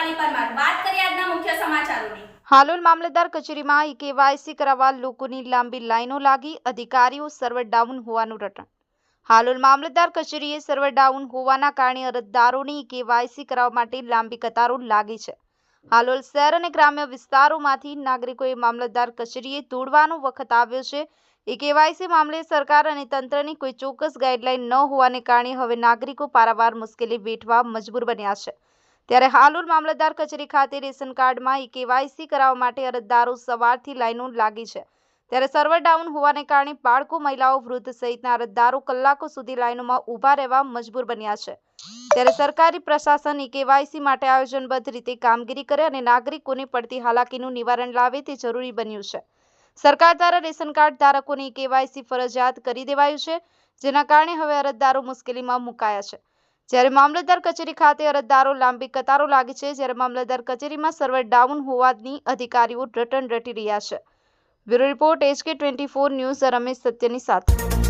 રૂપાલી પરમાર। વાત કરીએ આજના મુખ્ય સમાચારોની। હાલોલ મામલતદાર કચેરીમાં કેવાયસી કરાવવા લોકોની લાંબી લાઈનો લાગી, અધિકારીઓ સર્વર ડાઉન હોવાનું રટણ। હાલોલ મામલતદાર કચેરીએ સર્વર ડાઉન હોવાના કારણે અરજદારોની કેવાયસી કરાવવા માટે લાંબી કતારો લાગી છે। હાલોલ શહેર અને ગ્રામ્ય વિસ્તારોમાંથી નાગરિકોએ મામલતદાર કચેરીએ દોડવાનો વખત આવ્યો છે। કેવાયસી મામલે સરકાર અને તંત્રની કોઈ ચોક્કસ ગાઈડલાઈન ન હોવાને કારણે હવે નાગરિકો પારાવાર મુશ્કેલી વેઠવા મજબૂર બન્યા છે। ત્યારે હાલોલ મામલતદાર કચેરી ખાતે રેશન કાર્ડમાં કેવાયસી કરાવવા માટે અરજદારો સવારથી લાઈનો લાગી છે। ત્યારે સર્વર ડાઉન હોવાને કારણે બાળકો, મહિલાઓ, વૃદ્ધ સહિતના અરજદારો કલાકો સુધી લાઈનોમાં ઊભા રહેવા મજબૂર બન્યા છે। ત્યારે સરકારી પ્રશાસન કેવાયસી માટે આયોજનબદ્ધ રીતે કામગીરી કરે અને નાગરિકોને પડતી હાલાકીનું નિવારણ લાવે તે જરૂરી બન્યું છે। સરકાર દ્વારા રેશન કાર્ડ ધારકોને કેવાયસી ફરજિયાત કરી દેવાયું છે, જેના કારણે હવે અરજદારો મુશ્કેલીમાં મુકાયા છે। જ્યારે મામલતદાર કચેરી ખાતે અરજદારો લાંબી કતારો લાગી છે, જ્યારે મામલતદાર કચેરીમાં સર્વર ડાઉન હોવાની અધિકારીઓ રટણ રટી રહ્યા છે। Bureau report HK24 news Ramesh સત્યની સાથે।